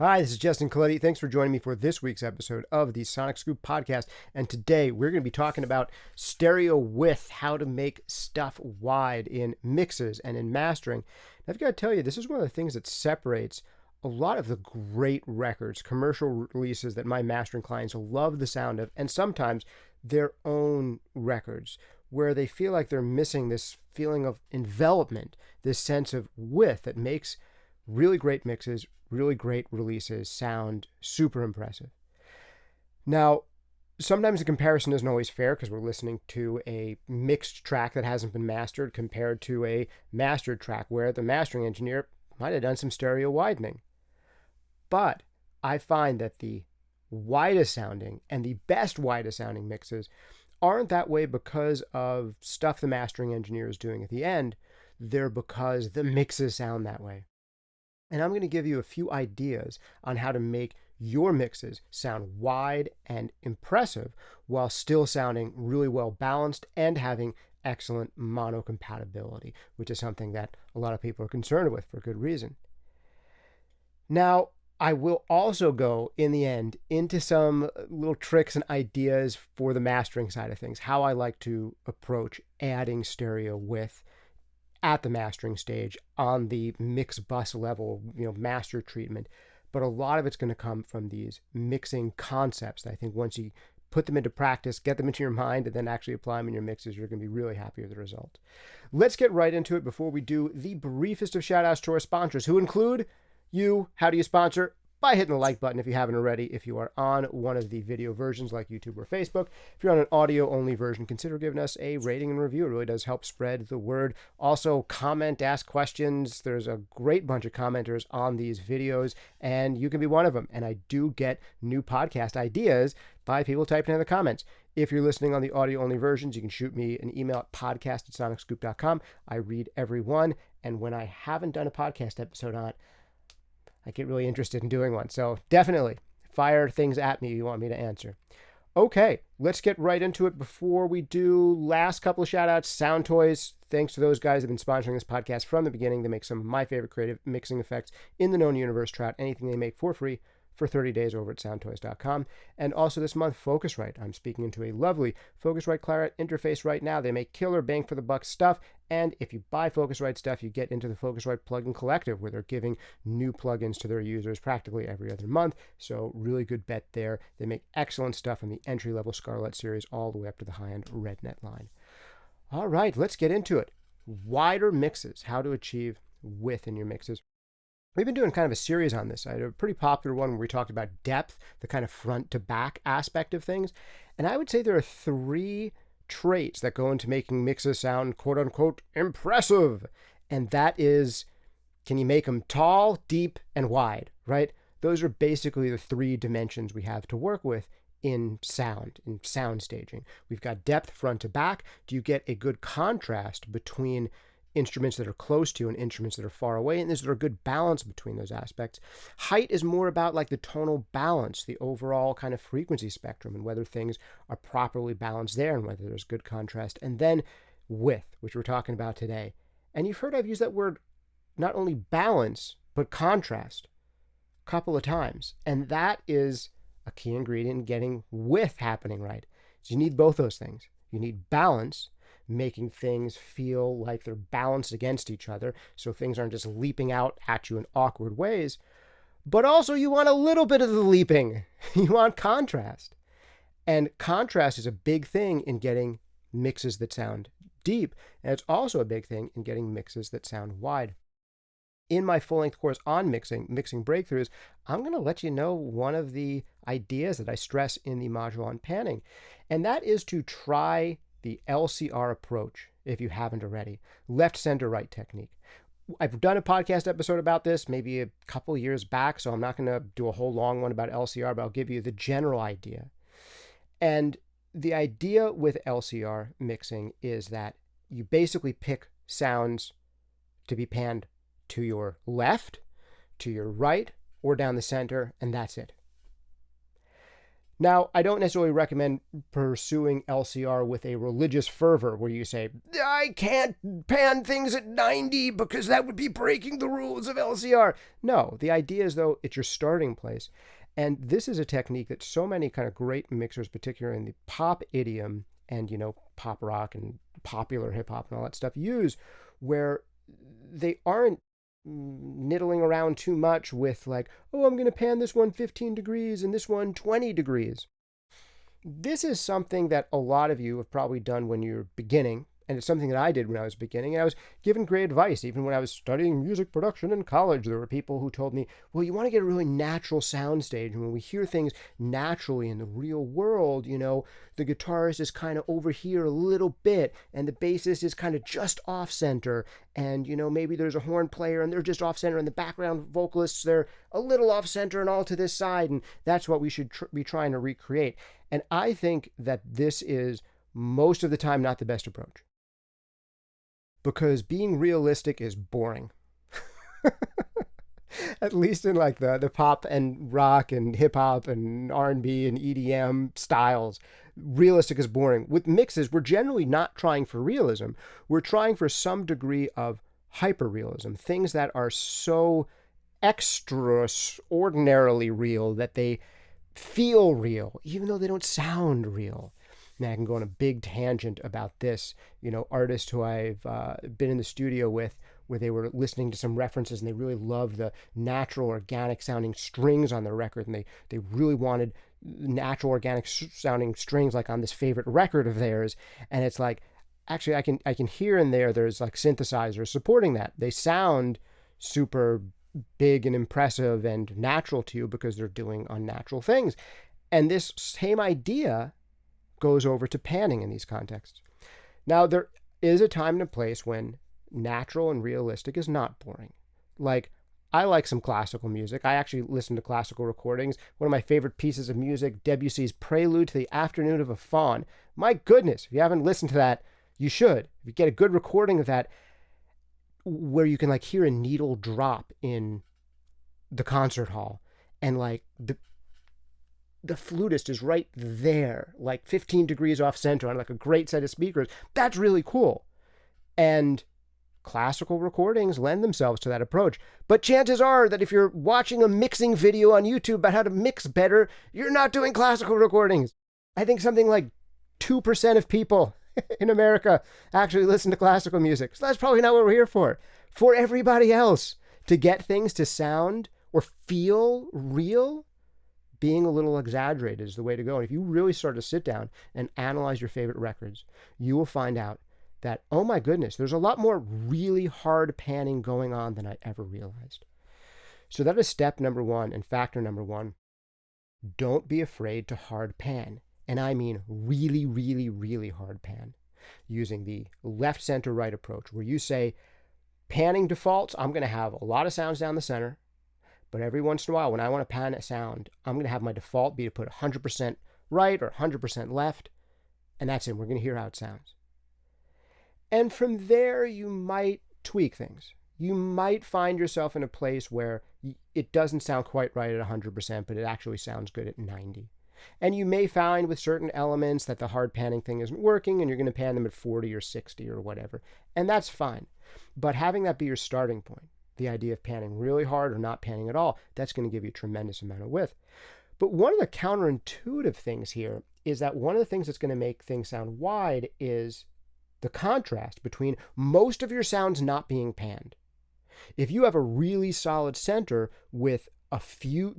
Hi, this is Justin Colletti. Thanks for joining me for this week's episode of the SonicScoop podcast. And today we're going to be talking about stereo width, how to make stuff wide in mixes and in mastering. And I've got to tell you, this is one of the things that separates a lot of the great records, commercial releases that my mastering clients love the sound of, and sometimes their own records, where they feel like they're missing this feeling of envelopment, this sense of width that makes really great mixes, really great releases sound super impressive. Now, sometimes the comparison isn't always fair because we're listening to a mixed track that hasn't been mastered compared to a mastered track where the mastering engineer might have done some stereo widening. But I find that the widest sounding and the best widest sounding mixes aren't that way because of stuff the mastering engineer is doing at the end. They're because the mixes sound that way. And I'm going to give you a few ideas on how to make your mixes sound wide and impressive while still sounding really well balanced and having excellent mono compatibility, which is something that a lot of people are concerned with for good reason. Now, I will also go in the end into some little tricks and ideas for the mastering side of things, how I like to approach adding stereo width at the mastering stage on the mix bus level, master treatment. But a lot of it's going to come from these mixing concepts that I think once you put them into practice, get them into your mind, and then actually apply them in your mixes, you're going to be really happy with the result. Let's get right into it before we do the briefest of shout outs to our sponsors, who include you. How do you sponsor? By hitting the like button if you haven't already. If you are on one of the video versions like YouTube or Facebook, if you're on an audio-only version, consider giving us a rating and review. It really does help spread the word. Also, comment, ask questions. There's a great bunch of commenters on these videos, and you can be one of them. And I do get new podcast ideas by people typing in the comments. If you're listening on the audio-only versions, you can shoot me an email at podcast@sonicscoop.com. I read every one, and when I haven't done a podcast episode on it, I get really interested in doing one. So definitely fire things at me you want me to answer. Okay, let's get right into it. Before we do, last couple of shout outs, Sound Toys. Thanks to those guys that have been sponsoring this podcast from the beginning. They make some of my favorite creative mixing effects in the known universe. Try out anything they make for free for 30 days over at soundtoys.com. And also this month, Focusrite. I'm speaking into a lovely Focusrite Claret interface right now. They make killer bang for the buck stuff. And if you buy Focusrite stuff, you get into the Focusrite plugin collective where they're giving new plugins to their users practically every other month. So really good bet there. They make excellent stuff from the entry-level Scarlett series all the way up to the high-end RedNet line. All right, let's get into it. Wider mixes, how to achieve width in your mixes. We've been doing kind of a series on this. I had a pretty popular one where we talked about depth, the kind of front to back aspect of things. And I would say there are three traits that go into making mixes sound quote unquote impressive. And that is, can you make them tall, deep, and wide, right? Those are basically the three dimensions we have to work with in sound staging. We've got depth front to back. Do you get a good contrast between instruments that are close to you and instruments that are far away, and is there a good balance between those aspects? Height is more about like the tonal balance, the overall kind of frequency spectrum, and whether things are properly balanced there and whether there's good contrast. And then width, which we're talking about today. And you've heard I've used that word not only balance, but contrast a couple of times. And that is a key ingredient in getting width happening right. So you need both those things. You need balance, making things feel like they're balanced against each other so things aren't just leaping out at you in awkward ways. But also you want a little bit of the leaping. You want contrast. And contrast is a big thing in getting mixes that sound deep. And it's also a big thing in getting mixes that sound wide. In my full-length course on mixing breakthroughs, I'm going to let you know one of the ideas that I stress in the module on panning. And that is to try the LCR approach, if you haven't already. Left, center, right technique. I've done a podcast episode about this maybe a couple years back, so I'm not going to do a whole long one about LCR, but I'll give you the general idea. And the idea with LCR mixing is that you basically pick sounds to be panned to your left, to your right, or down the center, and that's it. Now, I don't necessarily recommend pursuing LCR with a religious fervor where you say, I can't pan things at 90 because that would be breaking the rules of LCR. No, the idea is, though, it's your starting place. And this is a technique that so many kind of great mixers, particularly in the pop idiom and, pop rock and popular hip hop and all that stuff, use, where they aren't niddling around too much with like, oh, I'm going to pan this one 15 degrees and this one 20 degrees. This is something that a lot of you have probably done when you're beginning, and it's something that I did when I was beginning. And I was given great advice. Even when I was studying music production in college, there were people who told me, well, you want to get a really natural soundstage. And when we hear things naturally in the real world, the guitarist is kind of over here a little bit, and the bassist is kind of just off center. And, maybe there's a horn player and they're just off center, and the background vocalists, they're a little off center and all to this side. And that's what we should be trying to recreate. And I think that this is most of the time not the best approach, because being realistic is boring. At least in like the pop and rock and hip hop and R&B and EDM styles, realistic is boring. With mixes, we're generally not trying for realism. We're trying for some degree of hyperrealism, things that are so extraordinarily real that they feel real, even though they don't sound real. Now, I can go on a big tangent about this. Artists who I've been in the studio with, where they were listening to some references and they really loved the natural, organic sounding strings on the record, and they really wanted natural, organic sounding strings like on this favorite record of theirs. And it's like, actually, I can hear in there's like synthesizers supporting that. They sound super big and impressive and natural to you because they're doing unnatural things. And this same idea goes over to panning in these contexts. Now, there is a time and a place when natural and realistic is not boring. Like, I like some classical music. I actually listen to classical recordings. One of my favorite pieces of music, Debussy's Prelude to the Afternoon of a Faun. My goodness, if you haven't listened to that, you should. If you get a good recording of that, where you can like hear a needle drop in the concert hall, and like the flutist is right there, like 15 degrees off center on like a great set of speakers. That's really cool. And classical recordings lend themselves to that approach. But chances are that if you're watching a mixing video on YouTube about how to mix better, you're not doing classical recordings. I think something like 2% of people in America actually listen to classical music. So that's probably not what we're here for. For everybody else, to get things to sound or feel real, being a little exaggerated is the way to go. And if you really start to sit down and analyze your favorite records, you will find out that, oh my goodness, there's a lot more really hard panning going on than I ever realized. So that is step number one and factor number one. Don't be afraid to hard pan. And I mean really, really, really hard pan, using the left, center, right approach, where you say, panning defaults, I'm going to have a lot of sounds down the center. But every once in a while, when I want to pan a sound, I'm going to have my default be to put 100% right or 100% left. And that's it. We're going to hear how it sounds. And from there, you might tweak things. You might find yourself in a place where it doesn't sound quite right at 100%, but it actually sounds good at 90. And you may find with certain elements that the hard panning thing isn't working, and you're going to pan them at 40 or 60 or whatever. And that's fine. But having that be your starting point, the idea of panning really hard or not panning at all, that's going to give you a tremendous amount of width. But one of the counterintuitive things here is that one of the things that's going to make things sound wide is the contrast between most of your sounds not being panned. If you have a really solid center with a few,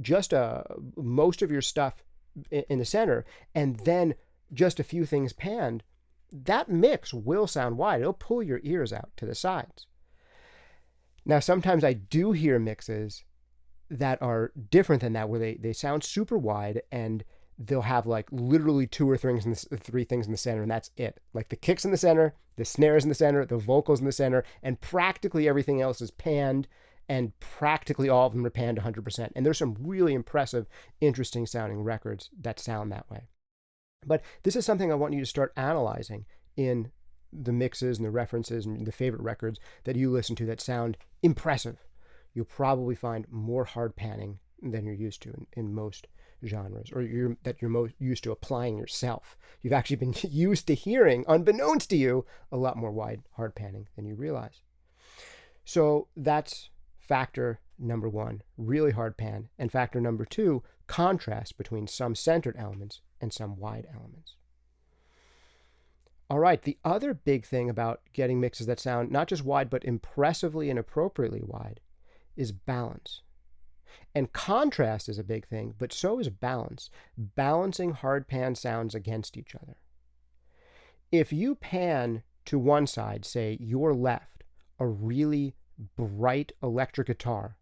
most of your stuff in the center, and then just a few things panned, that mix will sound wide. It'll pull your ears out to the sides. Now, sometimes I do hear mixes that are different than that, where they sound super wide and they'll have like literally two or three things in the center, and that's it. Like the kicks in the center, the snares in the center, the vocals in the center, and practically everything else is panned, and practically all of them are panned 100%. And there's some really impressive, interesting sounding records that sound that way. But this is something I want you to start analyzing in the mixes and the references and the favorite records that you listen to that sound impressive. You'll probably find more hard panning than you're used to in most genres, or that you're most used to applying yourself. You've actually been used to hearing, unbeknownst to you, a lot more wide hard panning than you realize. So that's factor number one, really hard pan. And factor number two, contrast between some centered elements and some wide elements. All right, the other big thing about getting mixes that sound not just wide, but impressively and appropriately wide is balance. And contrast is a big thing, but so is balance. Balancing hard pan sounds against each other. If you pan to one side, say your left, a really bright electric guitar,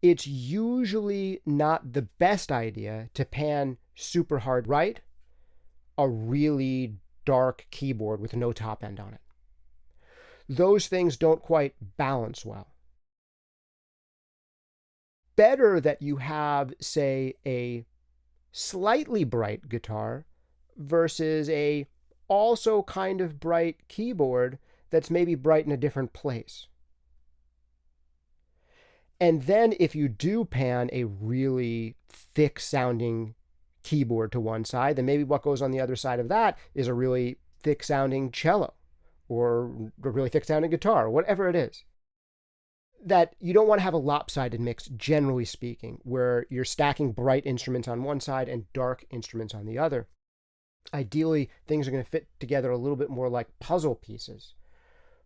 it's usually not the best idea to pan super hard right, a really dark keyboard with no top end on it. Those things don't quite balance well. Better that you have, say, a slightly bright guitar versus a also kind of bright keyboard that's maybe bright in a different place. And then if you do pan a really thick sounding keyboard to one side, then maybe what goes on the other side of that is a really thick sounding cello or a really thick sounding guitar, or whatever it is. That you don't want to have a lopsided mix, generally speaking, where you're stacking bright instruments on one side and dark instruments on the other. Ideally, things are going to fit together a little bit more like puzzle pieces,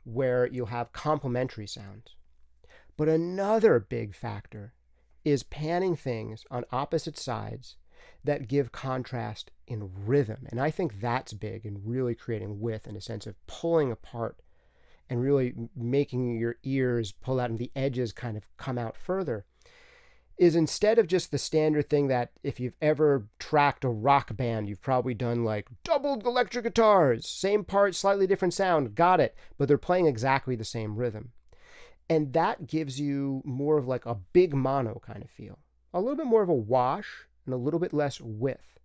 where you'll have complementary sounds. But another big factor is panning things on opposite sides that give contrast in rhythm. And I think that's big in really creating width and a sense of pulling apart and really making your ears pull out and the edges kind of come out further, is instead of just the standard thing that if you've ever tracked a rock band, you've probably done like doubled electric guitars, same part, slightly different sound, got it, but they're playing exactly the same rhythm. And that gives you more of like a big mono kind of feel, a little bit more of a wash and a little bit less width.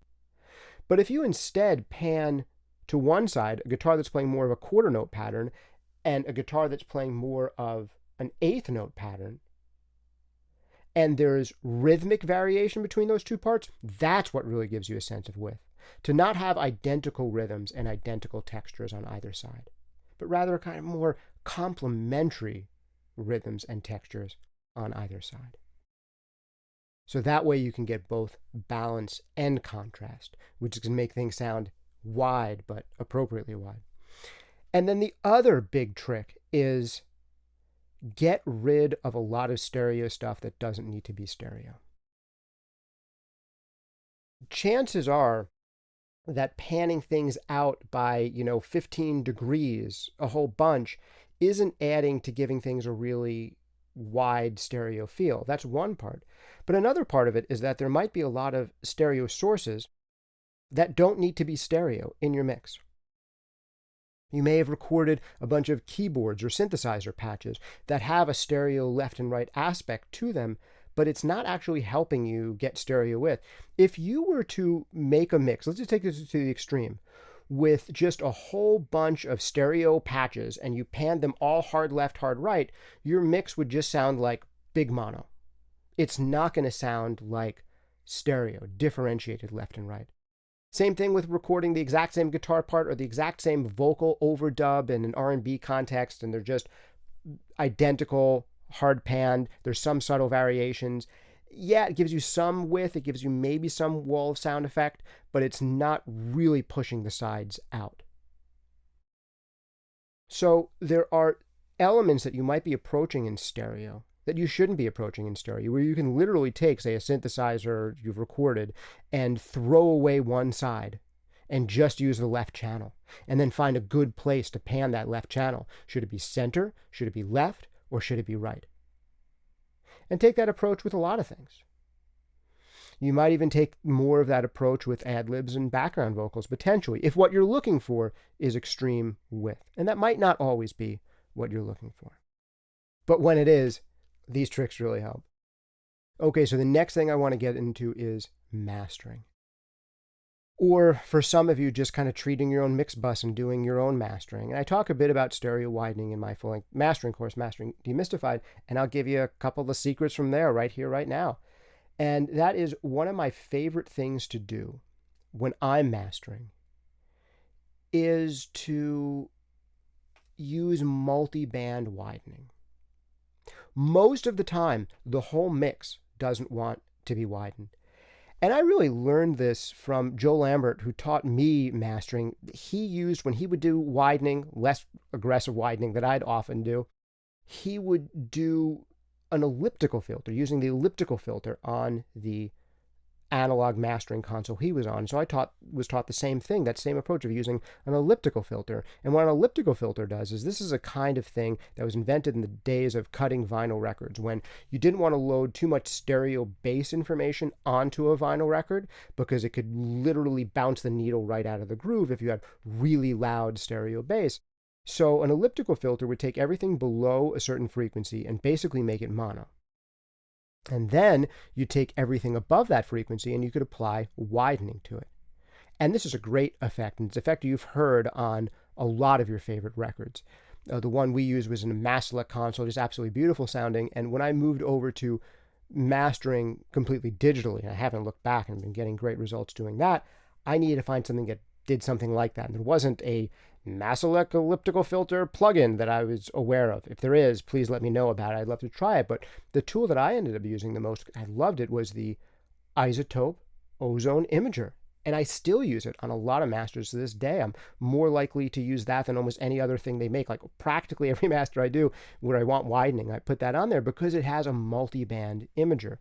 But if you instead pan to one side, a guitar that's playing more of a quarter note pattern and a guitar that's playing more of an eighth note pattern, and there's rhythmic variation between those two parts, that's what really gives you a sense of width. To not have identical rhythms and identical textures on either side, but rather kind of more complementary rhythms and textures on either side. So that way you can get both balance and contrast, which can make things sound wide, but appropriately wide. And then the other big trick is get rid of a lot of stereo stuff that doesn't need to be stereo. Chances are that panning things out by, 15 degrees, a whole bunch, isn't adding to giving things a really wide stereo feel. That's one part. But another part of it is that there might be a lot of stereo sources that don't need to be stereo in your mix. You may have recorded a bunch of keyboards or synthesizer patches that have a stereo left and right aspect to them, but it's not actually helping you get stereo width. If you were to make a mix, let's just take this to the extreme, with just a whole bunch of stereo patches and you panned them all hard left, hard right, your mix would just sound like big mono. It's not going to sound like stereo, differentiated left and right. Same thing with recording the exact same guitar part or the exact same vocal overdub in an R&B context, and they're just identical, hard panned. There's some subtle variations. Yeah, it gives you some width, it gives you maybe some wall of sound effect, but it's not really pushing the sides out. So there are elements that you might be approaching in stereo that you shouldn't be approaching in stereo, where you can literally take, say, a synthesizer you've recorded and throw away one side and just use the left channel, and then find a good place to pan that left channel. Should it be center? Should it be left? Or should it be right? And take that approach with a lot of things. You might even take more of that approach with ad-libs and background vocals, potentially, if what you're looking for is extreme width. And that might not always be what you're looking for. But when it is, these tricks really help. Okay, so the next thing I want to get into is mastering. Or for some of you, just kind of treating your own mix bus and doing your own mastering. And I talk a bit about stereo widening in my full-length mastering course, Mastering Demystified, and I'll give you a couple of the secrets from there right here, right now. And that is one of my favorite things to do when I'm mastering, is to use multi-band widening. Most of the time, the whole mix doesn't want to be widened. And I really learned this from Joe Lambert, who taught me mastering. He used, when he would do widening, less aggressive widening that I'd often do, he would do an elliptical filter, using the elliptical filter on the analog mastering console he was on. So I was taught the same thing, that same approach of using an elliptical filter. And what an elliptical filter does is, this is a kind of thing that was invented in the days of cutting vinyl records, when you didn't want to load too much stereo bass information onto a vinyl record, because it could literally bounce the needle right out of the groove if you had really loud stereo bass. So an elliptical filter would take everything below a certain frequency and basically make it mono. And then you take everything above that frequency and you could apply widening to it. And this is a great effect, and it's an effect you've heard on a lot of your favorite records. The one we used was in a Maselect console, just absolutely beautiful sounding. And when I moved over to mastering completely digitally, and I haven't looked back and been getting great results doing that, I needed to find something that did something like that. And there wasn't a Maselect elliptical filter plugin that I was aware of. If there is, please let me know about it. I'd love to try it. But the tool that I ended up using the most, I loved it, was the iZotope Ozone Imager. And I still use it on a lot of masters to this day. I'm more likely to use that than almost any other thing they make. Like practically every master I do where I want widening, I put that on there because it has a multi-band imager.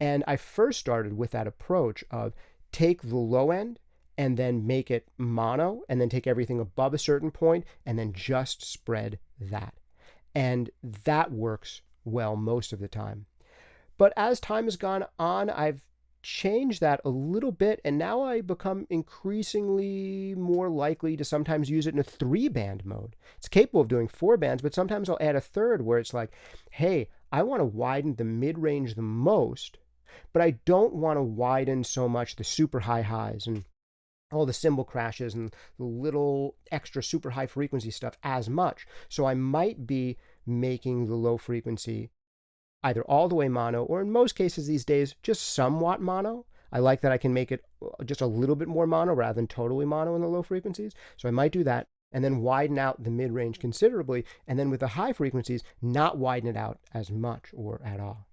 And I first started with that approach of take the low end and then make it mono, and then take everything above a certain point and then just spread that. And that works well most of the time. But as time has gone on, I've changed that a little bit, and now I become increasingly more likely to sometimes use it in a 3-band mode. It's capable of doing 4 bands, but sometimes I'll add a third where it's like, hey, I want to widen the mid-range the most, but I don't want to widen so much the super high highs and all the cymbal crashes and the little extra super high frequency stuff as much. So I might be making the low frequency either all the way mono, or in most cases these days, just somewhat mono. I like that I can make it just a little bit more mono rather than totally mono in the low frequencies. So I might do that, and then widen out the mid-range considerably, and then with the high frequencies, not widen it out as much or at all.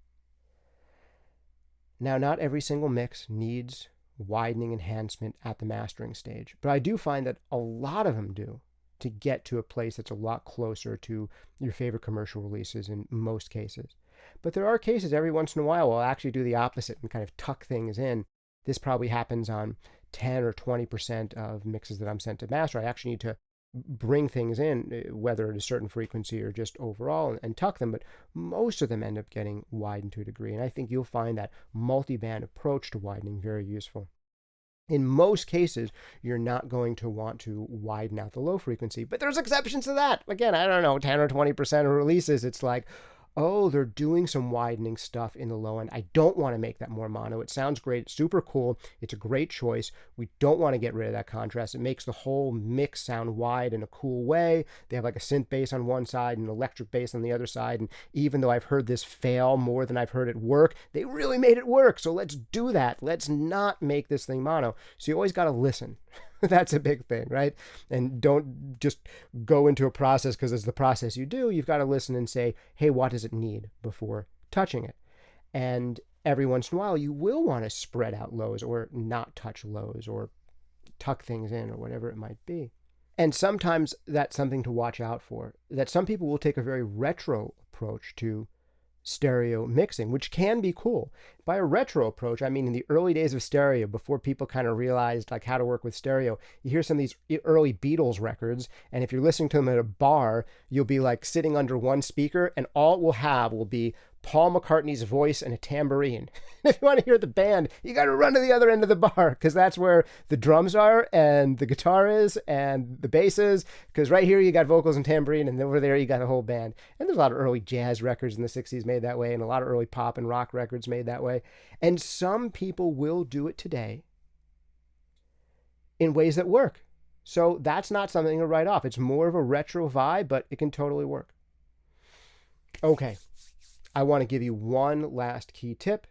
Now, not every single mix needs widening enhancement at the mastering stage, but I do find that a lot of them do, to get to a place that's a lot closer to your favorite commercial releases in most cases. But there are cases every once in a while where I'll actually do the opposite and kind of tuck things in. This probably happens on 10 or 20% of mixes that I'm sent to master. I actually need to bring things in, whether at a certain frequency or just overall, and tuck them, but most of them end up getting widened to a degree. And I think you'll find that multi-band approach to widening very useful. In most cases, you're not going to want to widen out the low frequency, but there's exceptions to that. Again, I don't know, 10 or 20% of releases, it's like, oh, they're doing some widening stuff in the low end. I don't want to make that more mono. It sounds great. It's super cool. It's a great choice. We don't want to get rid of that contrast. It makes the whole mix sound wide in a cool way. They have like a synth bass on one side and an electric bass on the other side. And even though I've heard this fail more than I've heard it work, they really made it work. So let's do that. Let's not make this thing mono. So you always got to listen. That's a big thing, right? And don't just go into a process because it's the process you do. You've got to listen and say, hey, what does it need before touching it? And every once in a while, you will want to spread out lows or not touch lows or tuck things in or whatever it might be. And sometimes that's something to watch out for, that some people will take a very retro approach to stereo mixing, which can be cool. By a retro approach, I mean in the early days of stereo, before people kind of realized like how to work with stereo, you hear some of these early Beatles records, and if you're listening to them at a bar, you'll be like sitting under one speaker, and all it will have will be Paul McCartney's voice and a tambourine. If you want to hear the band, you got to run to the other end of the bar, because that's where the drums are and the guitar is and the bass is, because right here you got vocals and tambourine, and over there you got the whole band. And there's a lot of early jazz records in the 60s made that way, and a lot of early pop and rock records made that way. And some people will do it today in ways that work. So that's not something to write off. It's more of a retro vibe, but it can totally work. Okay. I want to give you one last key tip.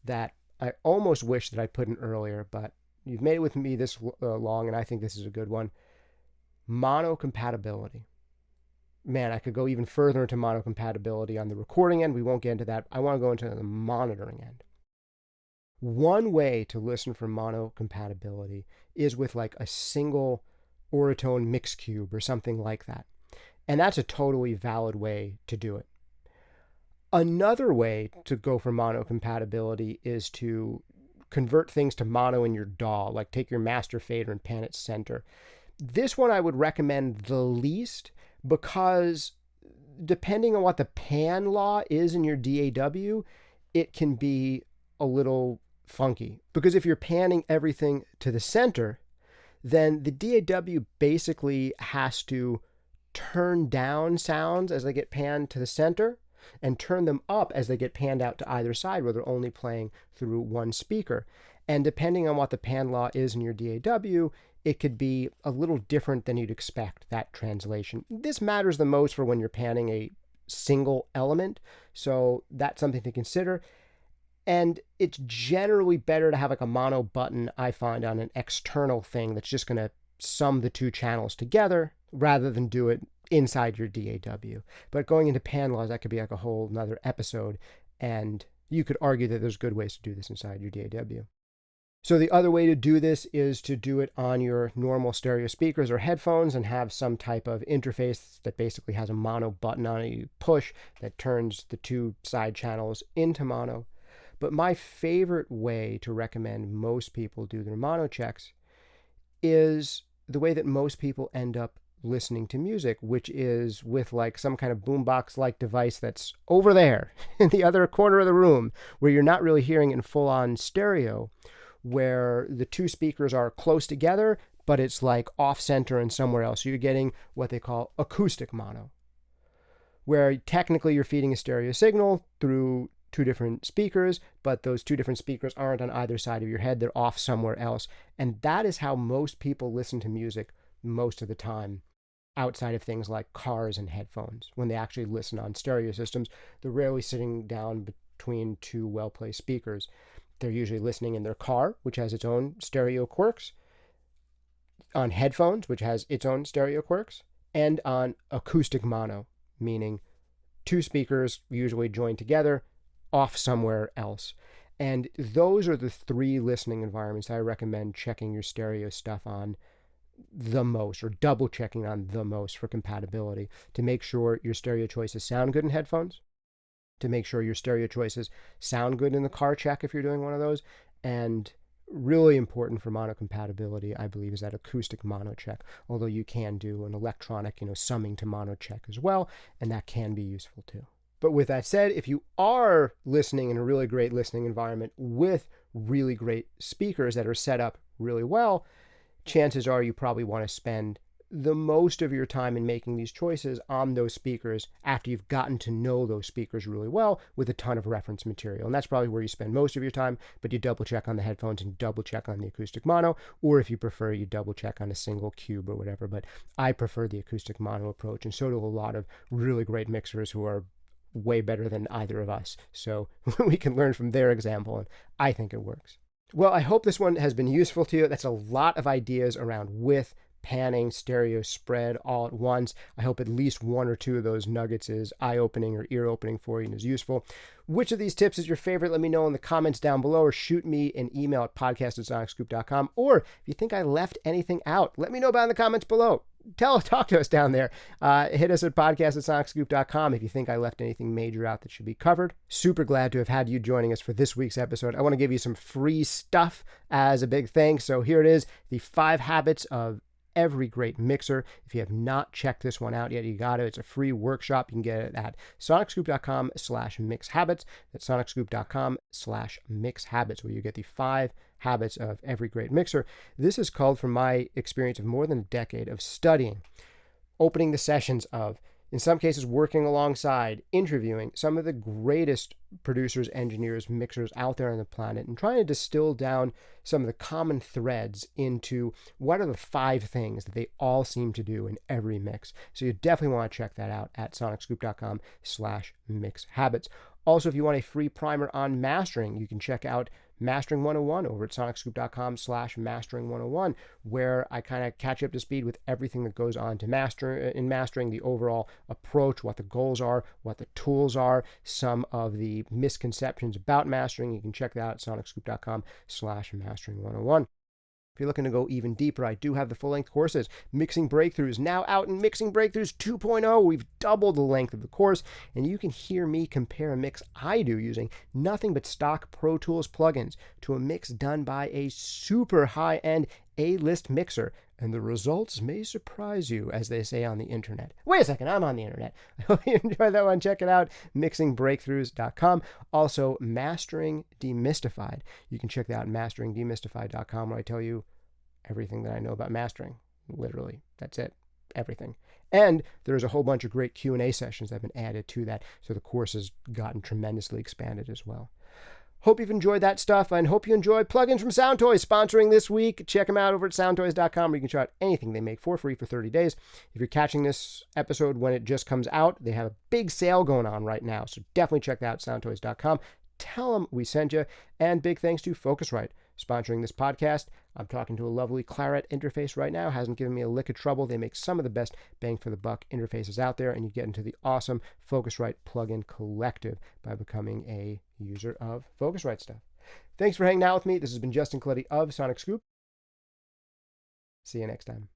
that I almost wish that I put in earlier, but you've made it with me this long, and I think this is a good one. Mono compatibility. Man, I could go even further into mono compatibility on the recording end. We won't get into that. I want to go into the monitoring end. One way to listen for mono compatibility is with like a single Auratone mix cube or something like that. And that's a totally valid way to do it. Another way to go for mono compatibility is to convert things to mono in your DAW, like take your master fader and pan it center. This one I would recommend the least because depending on what the pan law is in your DAW, it can be a little funky. Because if you're panning everything to the center, then the DAW basically has to turn down sounds as they get panned to the center and turn them up as they get panned out to either side where they're only playing through one speaker. And depending on what the pan law is in your DAW, it could be a little different than you'd expect, that translation. This matters the most for when you're panning a single element, so that's something to consider. And it's generally better to have like a mono button, I find, on an external thing that's just going to sum the two channels together rather than do it inside your DAW. But going into pan laws, that could be like a whole nother episode. And you could argue that there's good ways to do this inside your DAW. So the other way to do this is to do it on your normal stereo speakers or headphones and have some type of interface that basically has a mono button on it you push that turns the two side channels into mono. But my favorite way to recommend most people do their mono checks is the way that most people end up listening to music, which is with like some kind of boombox-like device that's over there in the other corner of the room where you're not really hearing it in full-on stereo, where the two speakers are close together, but it's like off-center and somewhere else. So you're getting what they call acoustic mono, where technically you're feeding a stereo signal through two different speakers, but those two different speakers aren't on either side of your head. They're off somewhere else. And that is how most people listen to music most of the time, outside of things like cars and headphones. When they actually listen on stereo systems, they're rarely sitting down between two well-placed speakers. They're usually listening in their car, which has its own stereo quirks, on headphones, which has its own stereo quirks, and on acoustic mono, meaning two speakers usually joined together off somewhere else. And those are the three listening environments I recommend checking your stereo stuff on the most, or double checking on the most for compatibility, to make sure your stereo choices sound good in headphones, to make sure your stereo choices sound good in the car check if you're doing one of those, and really important for mono compatibility, I believe, is that acoustic mono check, although you can do an electronic, summing to mono check as well, and that can be useful too. But with that said, if you are listening in a really great listening environment with really great speakers that are set up really well, chances are you probably want to spend the most of your time in making these choices on those speakers after you've gotten to know those speakers really well with a ton of reference material. And that's probably where you spend most of your time, but you double check on the headphones and double check on the acoustic mono, or if you prefer, you double check on a single cube or whatever. But I prefer the acoustic mono approach, and so do a lot of really great mixers who are way better than either of us. So we can learn from their example, and I think it works. Well, I hope this one has been useful to you. That's a lot of ideas around width, panning, stereo spread all at once. I hope at least one or two of those nuggets is eye-opening or ear-opening for you and is useful. Which of these tips is your favorite? Let me know in the comments down below, or shoot me an email at podcast@sonicScoop.com. Or if you think I left anything out, let me know about it in the comments below. Talk to us down there. Hit us at podcast@sonicScoop.com if you think I left anything major out that should be covered. Super glad to have had you joining us for this week's episode. I want to give you some free stuff as a big thanks. So here it is, the 5 habits of every great mixer. If you have not checked this one out yet, you got it. It's a free workshop. You can get it at SonicScoop.com/mixhabits. That's SonicScoop.com/mixhabits, where you get the 5 habits of every great mixer. This is called from my experience of more than a decade of studying, opening the sessions of, in some cases working alongside, interviewing some of the greatest producers, engineers, mixers out there on the planet, and trying to distill down some of the common threads into what are the 5 things that they all seem to do in every mix. So you definitely want to check that out at SonicScoop.com/mixhabits. Also, if you want a free primer on mastering, you can check out Mastering 101 over at SonicScoop.com/mastering101, where I kind of catch you up to speed with everything that goes on to mastering, the overall approach, what the goals are, what the tools are, some of the misconceptions about mastering. You can check that out at SonicScoop.com/mastering101. If you're looking to go even deeper, I do have the full-length courses. Mixing Breakthroughs, now out in Mixing Breakthroughs 2.0. We've doubled the length of the course, and you can hear me compare a mix I do using nothing but stock Pro Tools plugins to a mix done by a super high-end A-list mixer. And the results may surprise you, as they say on the internet. Wait a second, I'm on the internet. I hope you enjoyed that one. Check it out, mixingbreakthroughs.com. Also, Mastering Demystified. You can check that out, masteringdemystified.com, where I tell you everything that I know about mastering. Literally, that's it, everything. And there's a whole bunch of great Q&A sessions that have been added to that, so the course has gotten tremendously expanded as well. Hope you've enjoyed that stuff, and hope you enjoy plugins from SoundToys sponsoring this week. Check them out over at soundtoys.com, where you can try out anything they make for free for 30 days. If you're catching this episode when it just comes out, they have a big sale going on right now, so definitely check that out, soundtoys.com. Tell them we sent you, and big thanks to Focusrite sponsoring this podcast. I'm talking to a lovely Claret interface right now. Hasn't given me a lick of trouble. They make some of the best bang for the buck interfaces out there, and you get into the awesome Focusrite plugin collective by becoming a user of Focusrite stuff. Thanks for hanging out with me. This has been Justin Colletti of SonicScoop. See you next time.